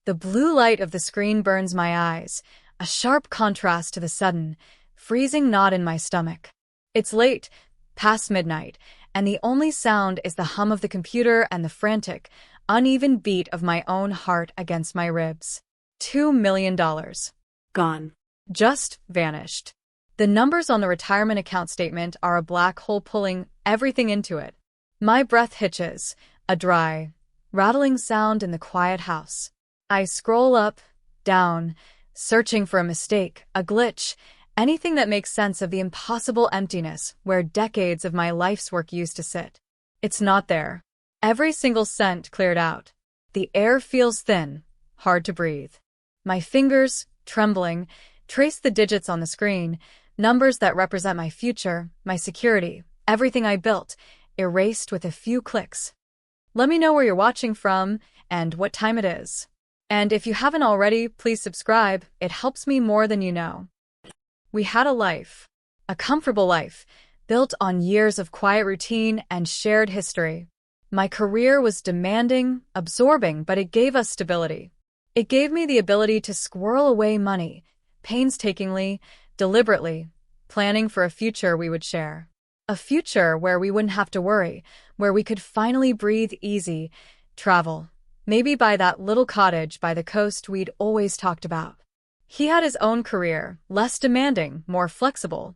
The blue light of the screen burns my eyes, a sharp contrast to the sudden, freezing knot in my stomach. It's late, past midnight, and the only sound is the hum of the computer and the frantic, uneven beat of my own heart against my ribs. $2 million. Gone. Just vanished. The numbers on the retirement account statement are a black hole pulling everything into it. My breath hitches, a dry, rattling sound in the quiet house. I scroll up, down, searching for a mistake, a glitch, anything that makes sense of the impossible emptiness where decades of my life's work used to sit. It's not there. Every single cent cleared out. The air feels thin, hard to breathe. My fingers, trembling, trace the digits on the screen, numbers that represent my future, my security, everything I built, erased with a few clicks. Let me know where you're watching from and what time it is. And if you haven't already, please subscribe. It helps me more than you know. We had a life, a comfortable life, built on years of quiet routine and shared history. My career was demanding, absorbing, but it gave us stability. It gave me the ability to squirrel away money, painstakingly, deliberately, planning for a future we would share. A future where we wouldn't have to worry, where we could finally breathe easy, travel, maybe buy that little cottage by the coast we'd always talked about. He had his own career, less demanding, more flexible.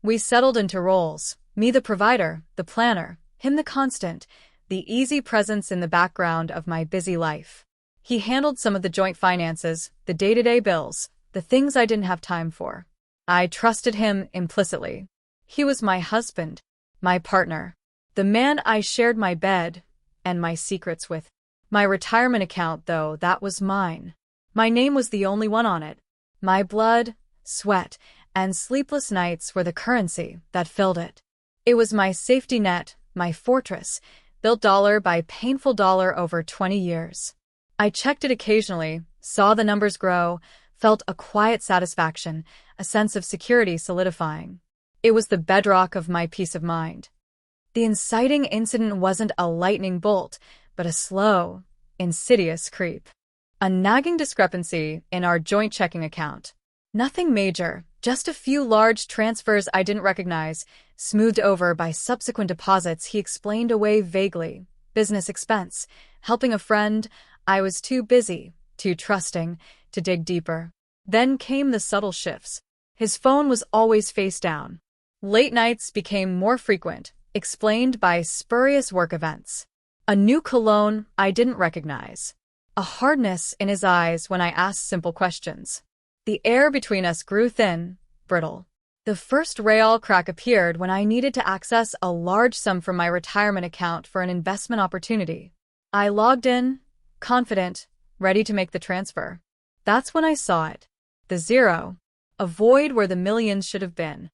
We settled into roles, me the provider, the planner, him the constant, the easy presence in the background of my busy life. He handled some of the joint finances, the day-to-day bills, the things I didn't have time for. I trusted him implicitly. He was my husband, my partner, the man I shared my bed and my secrets with. My retirement account, though, that was mine. My name was the only one on it. My blood, sweat, and sleepless nights were the currency that filled it. It was my safety net, my fortress, built dollar by painful dollar over 20 years. I checked it occasionally, saw the numbers grow, felt a quiet satisfaction, a sense of security solidifying. It was the bedrock of my peace of mind. The inciting incident wasn't a lightning bolt, but a slow, insidious creep. A nagging discrepancy in our joint checking account. Nothing major, just a few large transfers I didn't recognize, smoothed over by subsequent deposits he explained away vaguely. Business expense, helping a friend. I was too busy, too trusting, to dig deeper. Then came the subtle shifts. His phone was always face down. Late nights became more frequent, explained by spurious work events. A new cologne I didn't recognize. A hardness in his eyes when I asked simple questions. The air between us grew thin, brittle. The first real crack appeared when I needed to access a large sum from my retirement account for an investment opportunity. I logged in, confident, ready to make the transfer. That's when I saw it. The zero. A void where the millions should have been.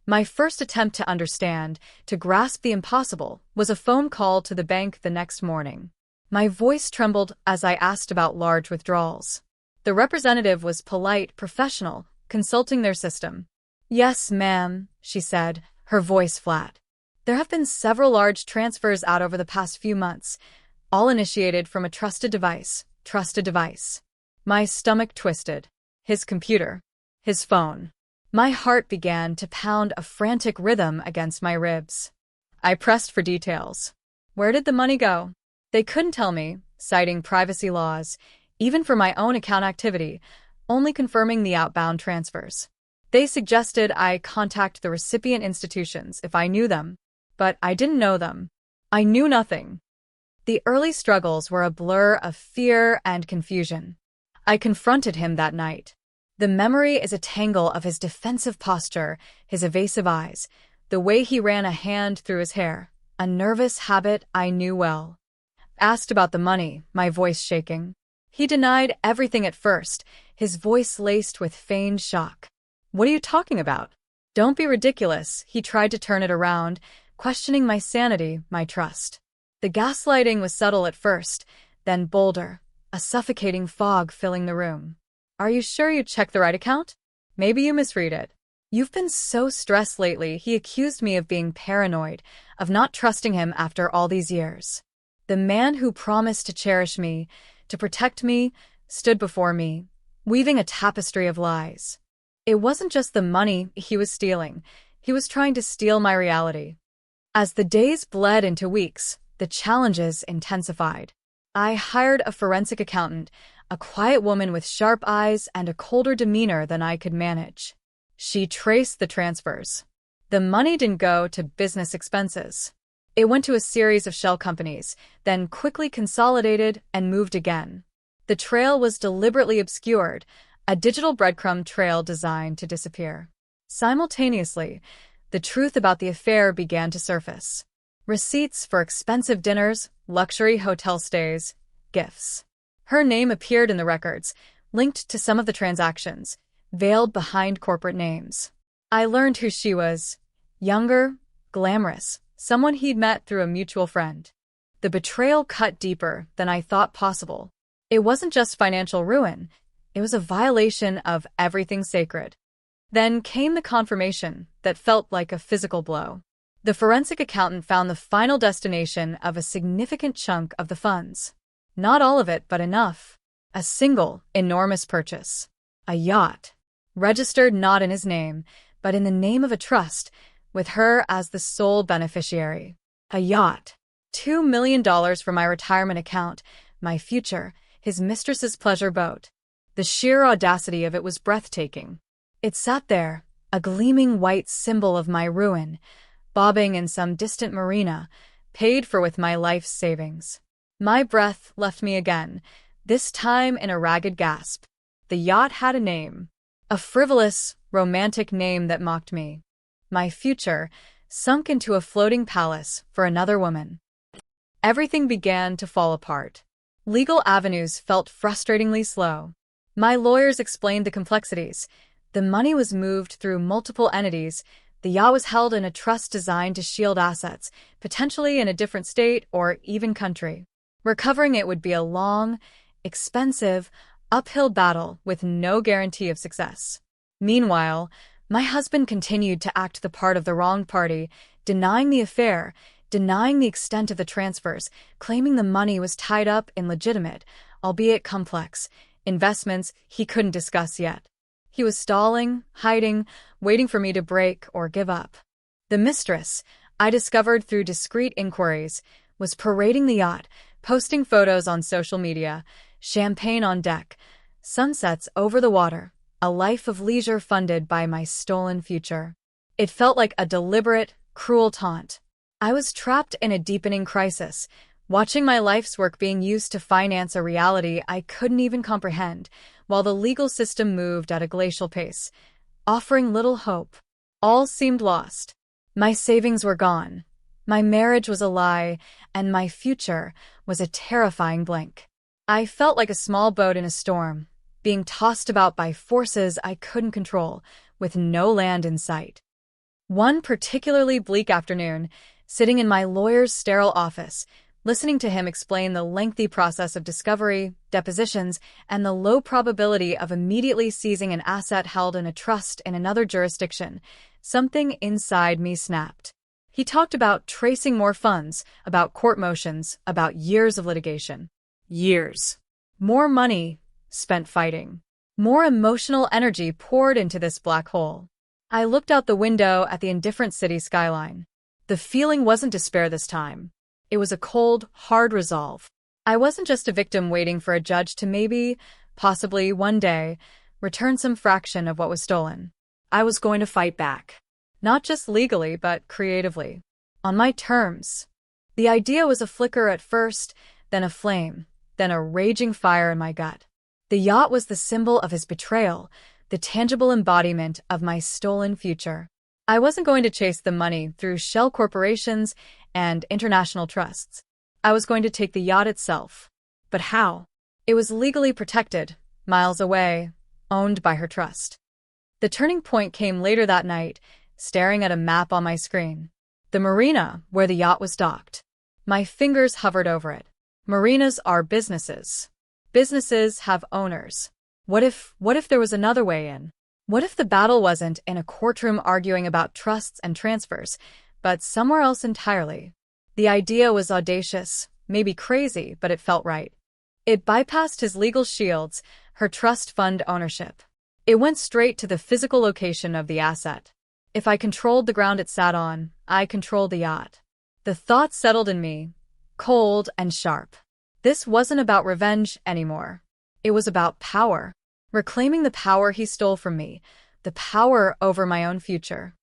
My first attempt to understand, to grasp the impossible, was a phone call to the bank the next morning. My voice trembled as I asked about large withdrawals. The representative was polite, professional, consulting their system. "Yes, ma'am," she said, her voice flat. "There have been several large transfers out over the past few months, all initiated from a trusted device. My stomach twisted. His computer. His phone. My heart began to pound a frantic rhythm against my ribs. I pressed for details. Where did the money go? They couldn't tell me, citing privacy laws, even for my own account activity, only confirming the outbound transfers. They suggested I contact the recipient institutions if I knew them, but I didn't know them. I knew nothing. The early struggles were a blur of fear and confusion. I confronted him that night. The memory is a tangle of his defensive posture, his evasive eyes, the way he ran a hand through his hair, a nervous habit I knew well. Asked about the money, my voice shaking. He denied everything at first, his voice laced with feigned shock. "What are you talking about? Don't be ridiculous." He tried to turn it around, questioning my sanity, my trust. The gaslighting was subtle at first, then bolder, a suffocating fog filling the room. "Are you sure you checked the right account? Maybe you misread it. You've been so stressed lately." He accused me of being paranoid, of not trusting him after all these years. The man who promised to cherish me, to protect me, stood before me, weaving a tapestry of lies. It wasn't just the money he was stealing. He was trying to steal my reality. As the days bled into weeks, the challenges intensified. I hired a forensic accountant, a quiet woman with sharp eyes and a colder demeanor than I could manage. She traced the transfers. The money didn't go to business expenses. It went to a series of shell companies, then quickly consolidated and moved again. The trail was deliberately obscured, a digital breadcrumb trail designed to disappear. Simultaneously, the truth about the affair began to surface. Receipts for expensive dinners, luxury hotel stays, gifts. Her name appeared in the records, linked to some of the transactions, veiled behind corporate names. I learned who she was. Younger, glamorous, someone he'd met through a mutual friend. The betrayal cut deeper than I thought possible. It wasn't just financial ruin, it was a violation of everything sacred. Then came the confirmation that felt like a physical blow. The forensic accountant found the final destination of a significant chunk of the funds. Not all of it, but enough. A single, enormous purchase. A yacht. Registered not in his name, but in the name of a trust, with her as the sole beneficiary. A yacht. $2 million for my retirement account, my future, his mistress's pleasure boat. The sheer audacity of it was breathtaking. It sat there, a gleaming white symbol of my ruin, bobbing in some distant marina, paid for with my life's savings. My breath left me again, this time in a ragged gasp. The yacht had a name. A frivolous, romantic name that mocked me. My future, sunk into a floating palace for another woman. Everything began to fall apart. Legal avenues felt frustratingly slow. My lawyers explained the complexities. The money was moved through multiple entities. The yacht was held in a trust designed to shield assets, potentially in a different state or even country. Recovering it would be a long, expensive, uphill battle with no guarantee of success. Meanwhile, my husband continued to act the part of the wronged party, denying the affair, denying the extent of the transfers, claiming the money was tied up in legitimate, albeit complex, investments he couldn't discuss yet. He was stalling, hiding, waiting for me to break or give up. The mistress, I discovered through discreet inquiries, was parading the yacht, posting photos on social media, champagne on deck, sunsets over the water, a life of leisure funded by my stolen future. It felt like a deliberate, cruel taunt. I was trapped in a deepening crisis, watching my life's work being used to finance a reality I couldn't even comprehend, while the legal system moved at a glacial pace, offering little hope. All seemed lost. My savings were gone. My marriage was a lie, and my future was a terrifying blank. I felt like a small boat in a storm, being tossed about by forces I couldn't control, with no land in sight. One particularly bleak afternoon, sitting in my lawyer's sterile office, listening to him explain the lengthy process of discovery, depositions, and the low probability of immediately seizing an asset held in a trust in another jurisdiction, something inside me snapped. He talked about tracing more funds, about court motions, about years of litigation. Years. More money spent fighting. More emotional energy poured into this black hole. I looked out the window at the indifferent city skyline. The feeling wasn't despair this time. It was a cold, hard resolve. I wasn't just a victim waiting for a judge to maybe, possibly one day, return some fraction of what was stolen. I was going to fight back. Not just legally, but creatively. On my terms. The idea was a flicker at first, then a flame, then a raging fire in my gut. The yacht was the symbol of his betrayal, the tangible embodiment of my stolen future. I wasn't going to chase the money through shell corporations and international trusts. I was going to take the yacht itself. But how? It was legally protected, miles away, owned by her trust. The turning point came later that night, staring at a map on my screen. The marina where the yacht was docked. My fingers hovered over it. Marinas are businesses. Businesses have owners. What if there was another way in? What if the battle wasn't in a courtroom arguing about trusts and transfers, but somewhere else entirely? The idea was audacious, maybe crazy, but it felt right. It bypassed his legal shields, her trust fund ownership. It went straight to the physical location of the asset. If I controlled the ground it sat on, I controlled the yacht. The thought settled in me, cold and sharp. This wasn't about revenge anymore. It was about power. Reclaiming the power he stole from me, the power over my own future.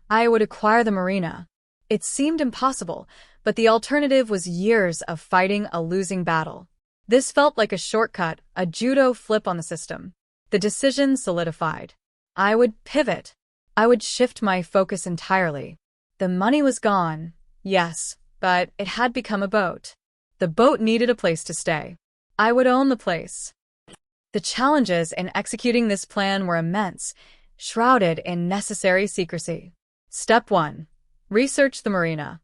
I would acquire the marina. It seemed impossible, but the alternative was years of fighting a losing battle. This felt like a shortcut, a judo flip on the system. The decision solidified. I would pivot. I would shift my focus entirely. The money was gone, yes, but it had become a boat. The boat needed a place to stay. I would own the place. The challenges in executing this plan were immense, shrouded in necessary secrecy. Step 1. Research the marina.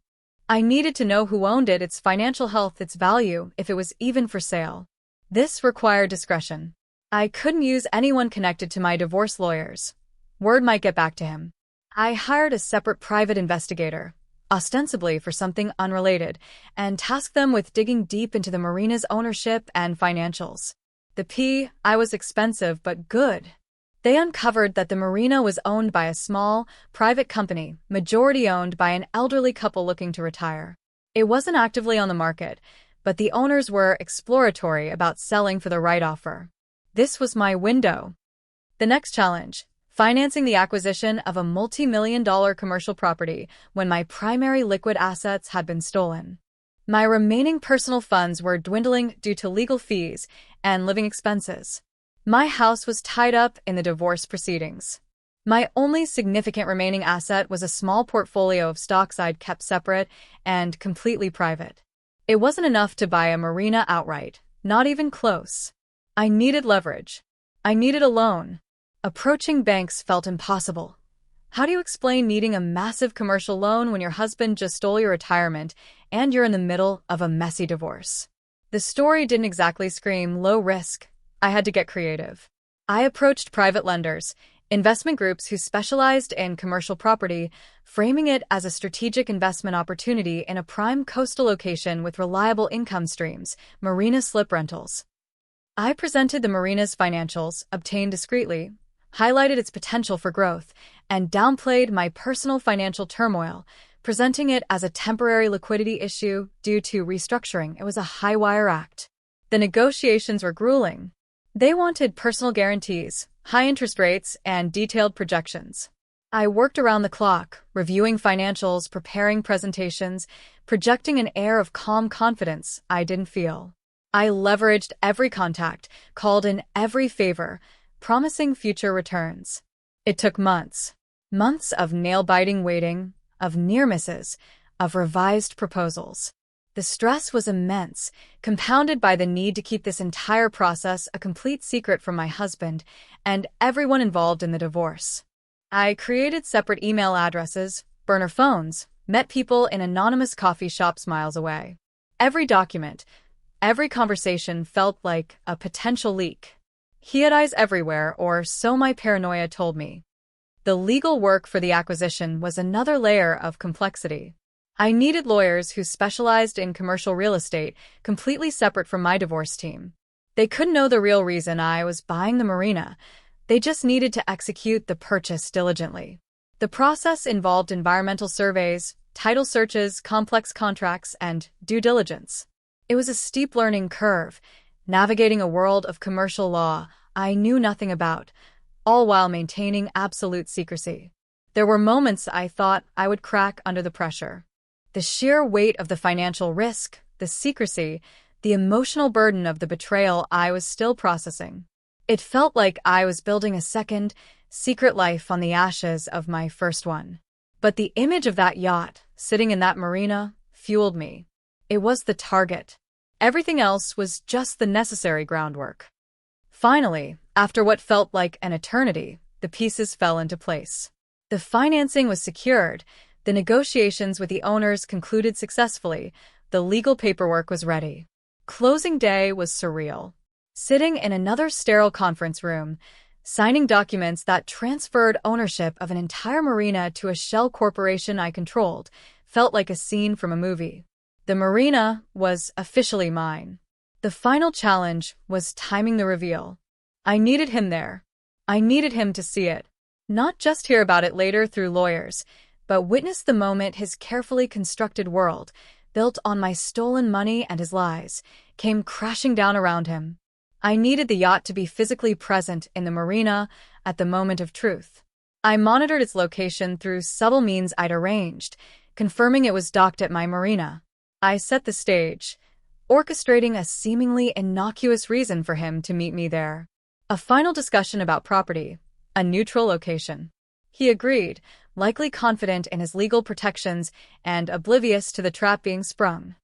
I needed to know who owned it, its financial health, its value, if it was even for sale. This required discretion. I couldn't use anyone connected to my divorce lawyers. Word might get back to him. I hired a separate private investigator, ostensibly for something unrelated, and tasked them with digging deep into the marina's ownership and financials. I was expensive but good. They uncovered that the marina was owned by a small, private company, majority owned by an elderly couple looking to retire. It wasn't actively on the market, but the owners were exploratory about selling for the right offer. This was my window. The next challenge: financing the acquisition of a multi-million-dollar commercial property when my primary liquid assets had been stolen. My remaining personal funds were dwindling due to legal fees and living expenses. My house was tied up in the divorce proceedings. My only significant remaining asset was a small portfolio of stocks I'd kept separate and completely private. It wasn't enough to buy a marina outright, not even close. I needed leverage. I needed a loan. Approaching banks felt impossible. How do you explain needing a massive commercial loan when your husband just stole your retirement and you're in the middle of a messy divorce? The story didn't exactly scream low risk. I had to get creative. I approached private lenders, investment groups who specialized in commercial property, framing it as a strategic investment opportunity in a prime coastal location with reliable income streams, marina slip rentals. I presented the marina's financials, obtained discreetly, highlighted its potential for growth, and downplayed my personal financial turmoil, presenting it as a temporary liquidity issue due to restructuring. It was a high-wire act. The negotiations were grueling. They wanted personal guarantees, high interest rates, and detailed projections. I worked around the clock, reviewing financials, preparing presentations, projecting an air of calm confidence I didn't feel. I leveraged every contact, called in every favor, promising future returns. It took months. Months of nail-biting waiting, of near misses, of revised proposals. The stress was immense, compounded by the need to keep this entire process a complete secret from my husband and everyone involved in the divorce. I created separate email addresses, burner phones, met people in anonymous coffee shops miles away. Every document, every conversation felt like a potential leak. He had eyes everywhere, or so my paranoia told me. The legal work for the acquisition was another layer of complexity. I needed lawyers who specialized in commercial real estate, completely separate from my divorce team. They couldn't know the real reason I was buying the marina. They just needed to execute the purchase diligently. The process involved environmental surveys, title searches, complex contracts, and due diligence. It was a steep learning curve, navigating a world of commercial law I knew nothing about, all while maintaining absolute secrecy. There were moments I thought I would crack under the pressure. The sheer weight of the financial risk, the secrecy, the emotional burden of the betrayal I was still processing. It felt like I was building a second, secret life on the ashes of my first one. But the image of that yacht, sitting in that marina, fueled me. It was the target. Everything else was just the necessary groundwork. Finally, after what felt like an eternity, the pieces fell into place. The financing was secured. The negotiations with the owners concluded successfully. The legal paperwork was ready. Closing day was surreal. Sitting in another sterile conference room, signing documents that transferred ownership of an entire marina to a shell corporation I controlled, felt like a scene from a movie. The marina was officially mine. The final challenge was timing the reveal. I needed him there. I needed him to see it. Not just hear about it later through lawyers, but witness the moment his carefully constructed world, built on my stolen money and his lies, came crashing down around him. I needed the yacht to be physically present in the marina at the moment of truth. I monitored its location through subtle means I'd arranged, confirming it was docked at my marina. I set the stage, orchestrating a seemingly innocuous reason for him to meet me there. A final discussion about property, a neutral location. He agreed, likely confident in his legal protections and oblivious to the trap being sprung.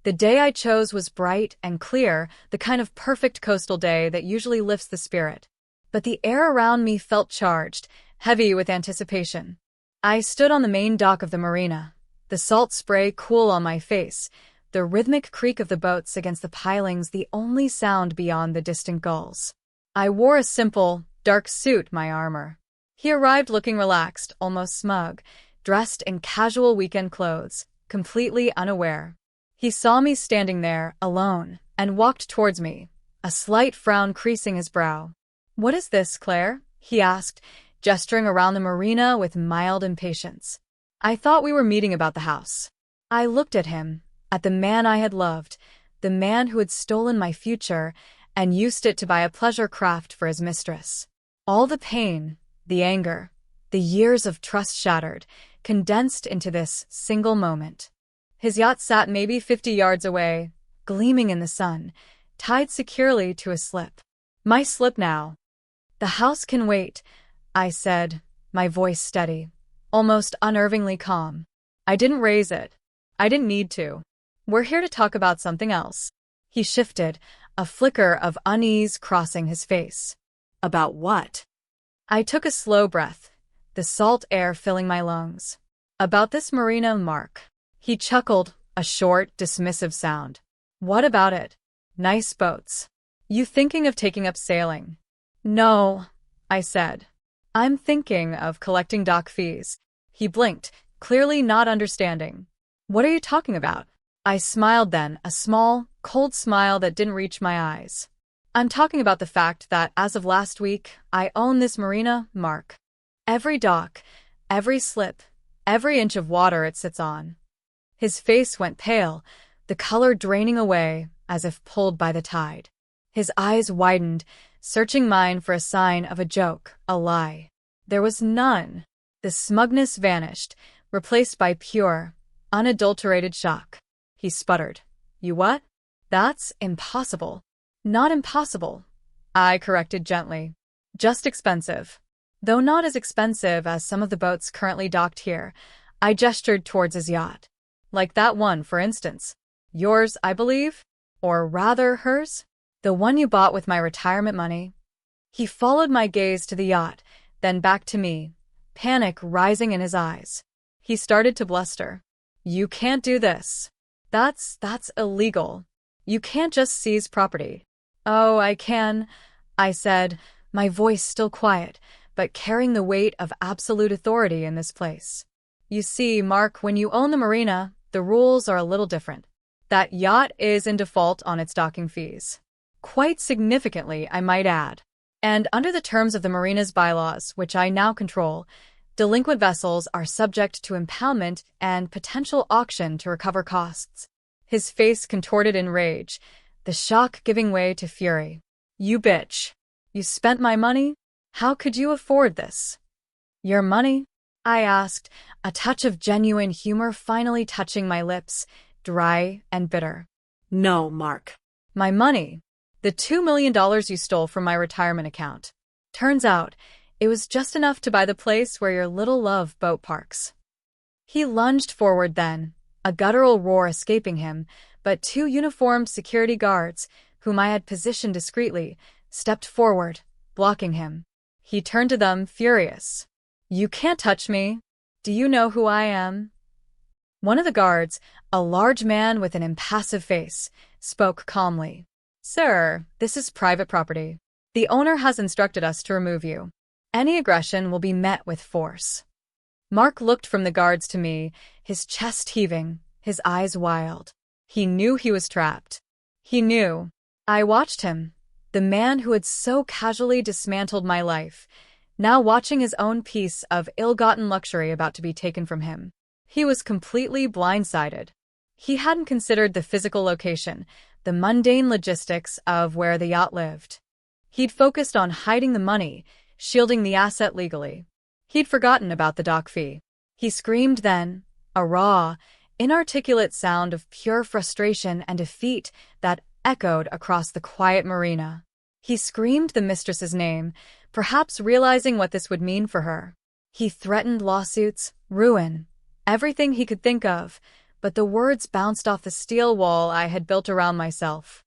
The day I chose was bright and clear, the kind of perfect coastal day that usually lifts the spirit. But the air around me felt charged, heavy with anticipation. I stood on the main dock of the marina, the salt spray cool on my face, the rhythmic creak of the boats against the pilings the only sound beyond the distant gulls. I wore a simple, dark suit, my armor. He arrived looking relaxed, almost smug, dressed in casual weekend clothes, completely unaware. He saw me standing there, alone, and walked towards me, a slight frown creasing his brow. "What is this, Claire?" he asked, gesturing around the marina with mild impatience. I thought we were meeting about the house. I looked at him, at the man I had loved, the man who had stolen my future and used it to buy a pleasure craft for his mistress. All the pain, the anger, the years of trust shattered, condensed into this single moment. His yacht sat maybe 50 yards away, gleaming in the sun, tied securely to a slip. My slip now. "The house can wait," I said, my voice steady, almost unnervingly calm. "I didn't raise it. I didn't need to. We're here to talk about something else." He shifted, a flicker of unease crossing his face. "About what?" I took a slow breath, the salt air filling my lungs. "About this marina, Mark." He chuckled, a short, dismissive sound. "What about it? Nice boats. You thinking of taking up sailing?" "No," I said. "I'm thinking of collecting dock fees." He blinked, clearly not understanding. "What are you talking about?" I smiled then, a small, cold smile that didn't reach my eyes. "I'm talking about the fact that, as of last week, I own this marina, Mark. Every dock, every slip, every inch of water it sits on." His face went pale, the color draining away as if pulled by the tide. His eyes widened, searching mine for a sign of a joke, a lie. There was none. The smugness vanished, replaced by pure, unadulterated shock. He sputtered. "You what?" "That's impossible." "Not impossible," I corrected gently. "Just expensive." Though not as expensive as some of the boats currently docked here, I gestured towards his yacht. "Like that one, for instance. Yours, I believe? Or rather, hers? The one you bought with my retirement money?" He followed my gaze to the yacht, then back to me, panic rising in his eyes. He started to bluster. "You can't do this. That's illegal. You can't just seize property." "Oh, I can," I said, my voice still quiet, but carrying the weight of absolute authority in this place. "You see, Mark, when you own the marina, the rules are a little different. That yacht is in default on its docking fees. Quite significantly, I might add. And under the terms of the marina's bylaws, which I now control, delinquent vessels are subject to impoundment and potential auction to recover costs." His face contorted in rage, the shock giving way to fury. "You bitch. You spent my money? How could you afford this?" "Your money?" I asked, a touch of genuine humor finally touching my lips, dry and bitter. "No, Mark." "My money. The $2 million you stole from my retirement account. Turns out, it was just enough to buy the place where your little love boat parks." He lunged forward then, a guttural roar escaping him, but two uniformed security guards, whom I had positioned discreetly, stepped forward, blocking him. He turned to them, furious. "You can't touch me. Do you know who I am?" One of the guards, a large man with an impassive face, spoke calmly. "Sir, this is private property. The owner has instructed us to remove you. Any aggression will be met with force." Mark looked from the guards to me, his chest heaving, his eyes wild. He knew he was trapped. He knew. I watched him, the man who had so casually dismantled my life, now watching his own piece of ill-gotten luxury about to be taken from him. He was completely blindsided. He hadn't considered the physical location, the mundane logistics of where the yacht lived. He'd focused on hiding the money, shielding the asset legally. He'd forgotten about the dock fee. He screamed then, a raw, inarticulate sound of pure frustration and defeat that echoed across the quiet marina. He screamed the mistress's name, perhaps realizing what this would mean for her. He threatened lawsuits, ruin, everything he could think of, but the words bounced off the steel wall I had built around myself.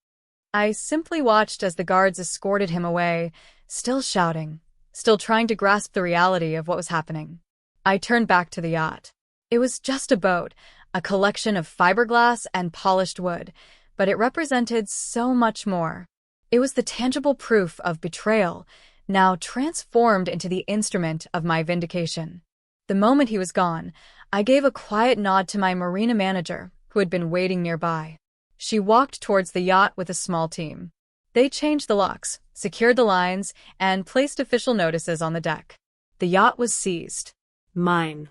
I simply watched as the guards escorted him away, still shouting, still trying to grasp the reality of what was happening. I turned back to the yacht. It was just a boat, a collection of fiberglass and polished wood, but it represented so much more. It was the tangible proof of betrayal, now transformed into the instrument of my vindication. The moment he was gone, I gave a quiet nod to my marina manager, who had been waiting nearby. She walked towards the yacht with a small team. They changed the locks, secured the lines, and placed official notices on the deck. The yacht was seized. Mine.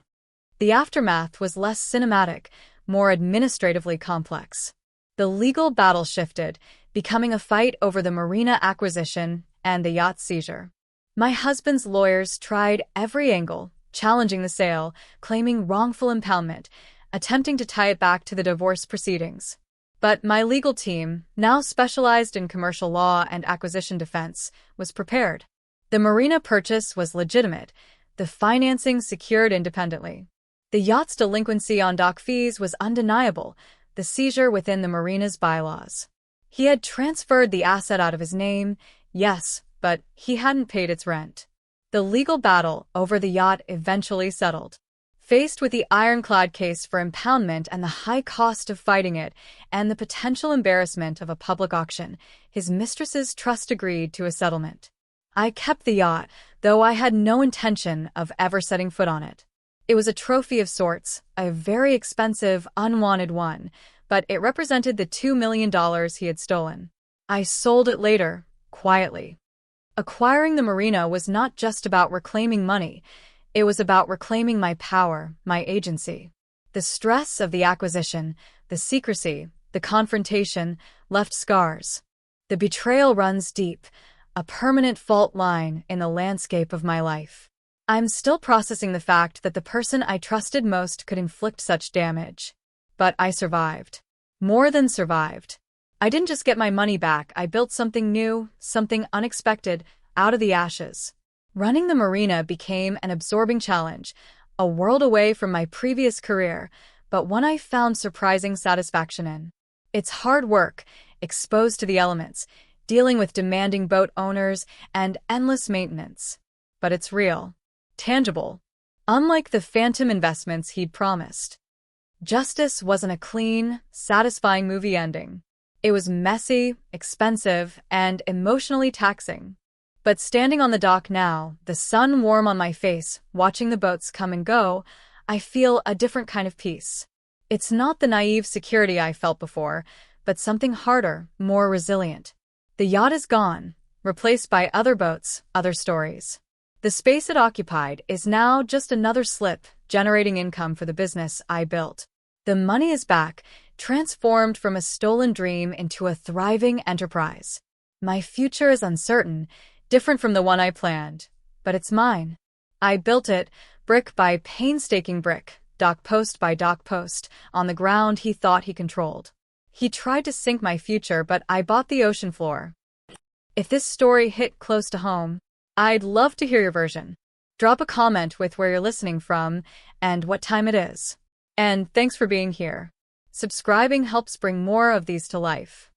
The aftermath was less cinematic, more administratively complex. The legal battle shifted, becoming a fight over the marina acquisition and the yacht's seizure. My husband's lawyers tried every angle, challenging the sale, claiming wrongful impoundment, attempting to tie it back to the divorce proceedings. But my legal team, now specialized in commercial law and acquisition defense, was prepared. The marina purchase was legitimate, the financing secured independently. The yacht's delinquency on dock fees was undeniable, the seizure within the marina's bylaws. He had transferred the asset out of his name, yes, but he hadn't paid its rent. The legal battle over the yacht eventually settled. Faced with the ironclad case for impoundment and the high cost of fighting it, and the potential embarrassment of a public auction, his mistress's trust agreed to a settlement. I kept the yacht, though I had no intention of ever setting foot on it. It was a trophy of sorts, a very expensive, unwanted one, but it represented the $2 million he had stolen. I sold it later, quietly. Acquiring the marina was not just about reclaiming money. It was about reclaiming my power, my agency. The stress of the acquisition, the secrecy, the confrontation, left scars. The betrayal runs deep, a permanent fault line in the landscape of my life. I'm still processing the fact that the person I trusted most could inflict such damage. But I survived. More than survived. I didn't just get my money back, I built something new, something unexpected, out of the ashes. Running the marina became an absorbing challenge, a world away from my previous career, but one I found surprising satisfaction in. It's hard work, exposed to the elements, dealing with demanding boat owners and endless maintenance. But it's real, tangible, unlike the phantom investments he'd promised. Justice wasn't a clean, satisfying movie ending. It was messy, expensive, and emotionally taxing. But standing on the dock now, the sun warm on my face, watching the boats come and go, I feel a different kind of peace. It's not the naive security I felt before, but something harder, more resilient. The yacht is gone, replaced by other boats, other stories. The space it occupied is now just another slip, generating income for the business I built. The money is back, transformed from a stolen dream into a thriving enterprise. My future is uncertain, different from the one I planned, but it's mine. I built it, brick by painstaking brick, dock post by dock post, on the ground he thought he controlled. He tried to sink my future, but I bought the ocean floor. If this story hit close to home, I'd love to hear your version. Drop a comment with where you're listening from and what time it is. And thanks for being here. Subscribing helps bring more of these to life.